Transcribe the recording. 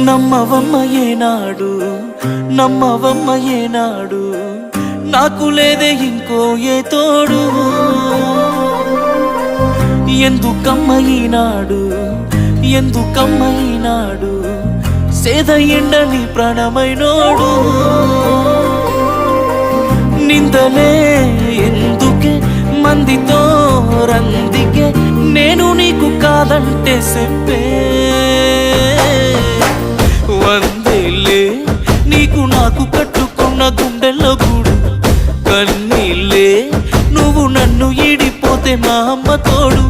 నమ్మవమ్మ ఏనాడు నమ్మవమ్మ ఏనాడు నాకు లేదే ఇంకో ఏ తోడు ఎందుకమ్మ ఈనాడు ఎందుకమ్మ ఈనాడు సేద ఎండని ప్రాణమైనోడు నిందలే ఎందుకే మందితో రందికే నేను నీకు కాదంటే చెప్పే వందేలే నీకు నాకు కట్టుకున్న గుండెల్లో గూడు కన్నీళ్ళే నువ్వు నన్ను ఈడిపోతే మా అమ్మ తోడు